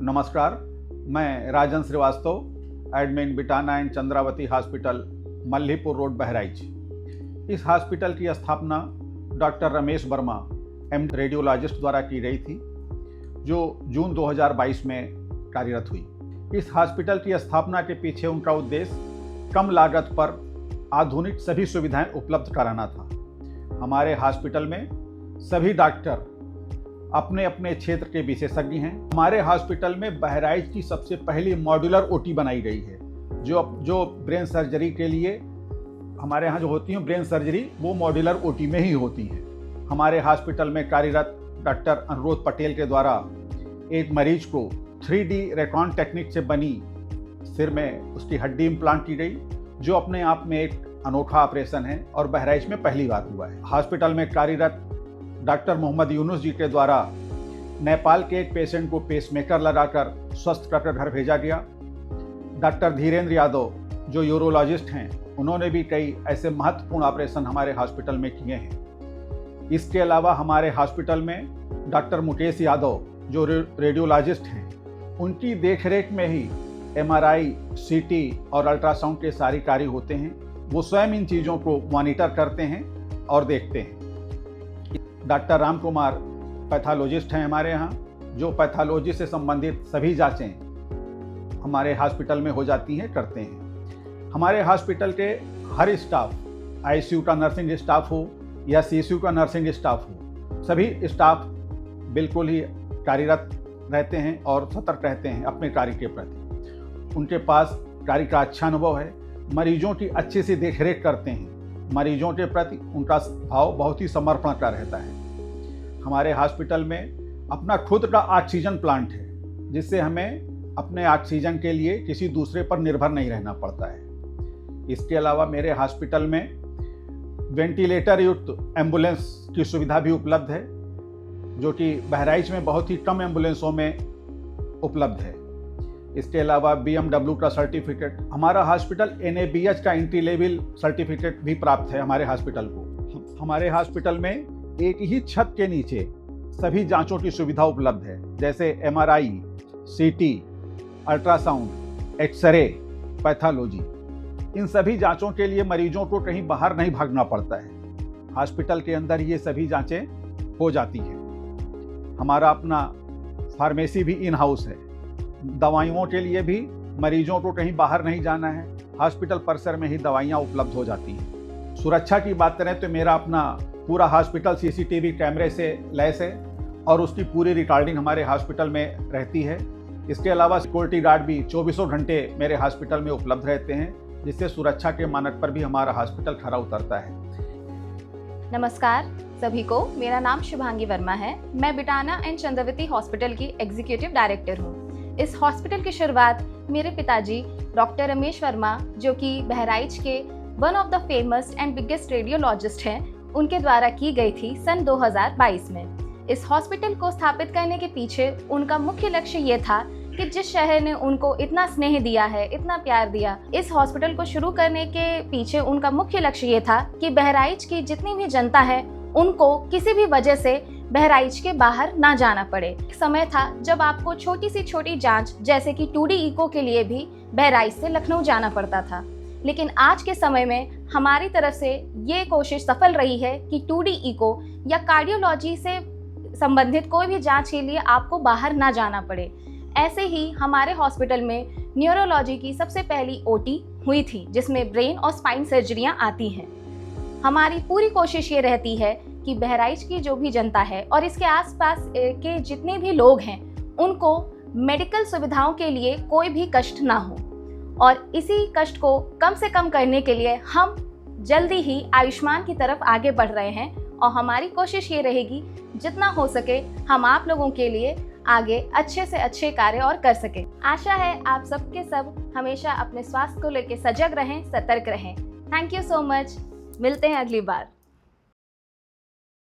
नमस्कार, मैं राजन श्रीवास्तव, एडमिन बिटाना and Chandravati hospital, Mallipur road, Bahraich. इस हॉस्पिटल की स्थापना डॉक्टर रमेश वर्मा रेडियोलॉजिस्ट द्वारा की गई थी, जो जून 2022 में कार्यरत हुई। इस हॉस्पिटल की स्थापना के पीछे उनका उद्देश्य कम लागत पर आधुनिक सभी सुविधाएं उपलब्ध कराना था। हमारे हॉस्पिटल में सभी डॉक्टर अपने अपने क्षेत्र के विशेषज्ञ हैं। हमारे हॉस्पिटल में बहराइच की सबसे पहली मॉड्यूलर ओटी बनाई गई है, जो ब्रेन सर्जरी के लिए हमारे यहाँ जो होती हैं ब्रेन सर्जरी, वो मॉड्यूलर ओटी में ही होती हैं। हमारे हॉस्पिटल में कार्यरत डॉक्टर अनुरोध पटेल के द्वारा एक मरीज को 3D रेकॉन टेक्निक से बनी सिर में उसकी हड्डी इम्प्लांट की गई, जो अपने आप में एक अनोखा ऑपरेशन है और बहराइच में पहली बार हुआ है। हॉस्पिटल में कार्यरत डॉक्टर मोहम्मद यूनुस जी के द्वारा नेपाल के एक पेशेंट को पेसमेकर लगाकर स्वस्थ कर घर भेजा गया। डॉक्टर धीरेन्द्र यादव जो यूरोलॉजिस्ट हैं, उन्होंने भी कई ऐसे महत्वपूर्ण ऑपरेशन हमारे हॉस्पिटल में किए हैं। इसके अलावा हमारे हॉस्पिटल में डॉक्टर मुकेश यादव जो रेडियोलॉजिस्ट हैं, उनकी देखरेख में ही MRI, CT और अल्ट्रासाउंड के सारे कार्य होते हैं। वो स्वयं इन चीज़ों को मॉनिटर करते हैं और देखते हैं। डॉक्टर राम कुमार पैथोलॉजिस्ट हैं हमारे यहाँ, जो पैथोलॉजी से संबंधित सभी जांचें हमारे हॉस्पिटल में हो जाती हैं, करते हैं। हमारे हॉस्पिटल के हर स्टाफ, ICU का नर्सिंग स्टाफ हो या CCU का नर्सिंग स्टाफ हो, सभी स्टाफ बिल्कुल ही कार्यरत रहते हैं और सतर्क रहते हैं अपने कार्य के प्रति। उनके पास कार्य का अच्छा अनुभव है, मरीजों की अच्छे से देखरेख करते हैं। मरीजों के प्रति उनका भाव बहुत ही समर्पण का रहता है। हमारे हॉस्पिटल में अपना खुद का ऑक्सीजन प्लांट है, जिससे हमें अपने ऑक्सीजन के लिए किसी दूसरे पर निर्भर नहीं रहना पड़ता है। इसके अलावा मेरे हॉस्पिटल में वेंटिलेटर युक्त एम्बुलेंस की सुविधा भी उपलब्ध है, जो कि बहराइच में बहुत ही कम एम्बुलेंसों में उपलब्ध है। इसके अलावा BMW का सर्टिफिकेट, हमारा हॉस्पिटल NABH का एंट्री लेवल सर्टिफिकेट भी प्राप्त है हमारे हॉस्पिटल को। हमारे हॉस्पिटल में एक ही छत के नीचे सभी जांचों की सुविधा उपलब्ध है, जैसे MRI, CT, ultrasound, x-ray, pathology. इन सभी जांचों के लिए मरीजों को कहीं बाहर नहीं भागना पड़ता है। हॉस्पिटल के अंदर ये सभी जांचें हो जाती हैं। हमारा अपना फार्मेसी भी इन हाउस है। दवाइयों के लिए भी मरीजों को कहीं बाहर नहीं जाना है, हॉस्पिटल परिसर में ही दवाइयाँ उपलब्ध हो जाती हैं। सुरक्षा की बात करें तो मेरा अपना पूरा हॉस्पिटल CCTV कैमरे से लैस है और उसकी पूरी रिकॉर्डिंग हमारे हॉस्पिटल में रहती है। इसके अलावा सिक्योरिटी गार्ड भी 24 घंटे मेरे हॉस्पिटल में उपलब्ध रहते हैं, जिससे सुरक्षा के मानक पर भी हमारा हॉस्पिटल खरा उतरता है। नमस्कार सभी को, मेरा नाम शुभांगी वर्मा है। मैं बिटाना एंड चंद्रावती हॉस्पिटल की एग्जीक्यूटिव डायरेक्टर हूँ। इस हॉस्पिटल की शुरुआत मेरे पिताजी डॉक्टर रमेश वर्मा, जो कि बहराइच के one of the famous and biggest radiologist हैं, उनके द्वारा की गई थी सन 2022 में। इस हॉस्पिटल को स्थापित करने के पीछे उनका मुख्य लक्ष्य ये था कि जिस शहर ने उनको इतना स्नेह दिया है, इतना प्यार दिया, इस हॉस्पिटल को शुरू करने के पीछे उनका मुख्य लक्ष्य ये था कि बहराइच की जितनी भी जनता है, उनको किसी भी वजह से बहराइच के बाहर ना जाना पड़े। एक समय था जब आपको छोटी सी छोटी जांच जैसे कि 2D इको के लिए भी बहराइच से लखनऊ जाना पड़ता था, लेकिन आज के समय में हमारी तरफ से ये कोशिश सफल रही है कि 2D इको या कार्डियोलॉजी से संबंधित कोई भी जांच के लिए आपको बाहर ना जाना पड़े। ऐसे ही हमारे हॉस्पिटल में न्यूरोलॉजी की सबसे पहली OT हुई थी, जिसमें ब्रेन और स्पाइन सर्जरियाँ आती हैं। हमारी पूरी कोशिश ये रहती है कि बहराइच की जो भी जनता है और इसके आसपास के जितने भी लोग हैं, उनको मेडिकल सुविधाओं के लिए कोई भी कष्ट ना हो, और इसी कष्ट को कम से कम करने के लिए हम जल्दी ही आयुष्मान की तरफ आगे बढ़ रहे हैं। और हमारी कोशिश ये रहेगी जितना हो सके हम आप लोगों के लिए आगे अच्छे से अच्छे कार्य और कर सकें। आशा है आप सबके सब हमेशा अपने स्वास्थ्य को लेकर सजग रहें, सतर्क रहें। Thank you so much. मिलते हैं अगली बार।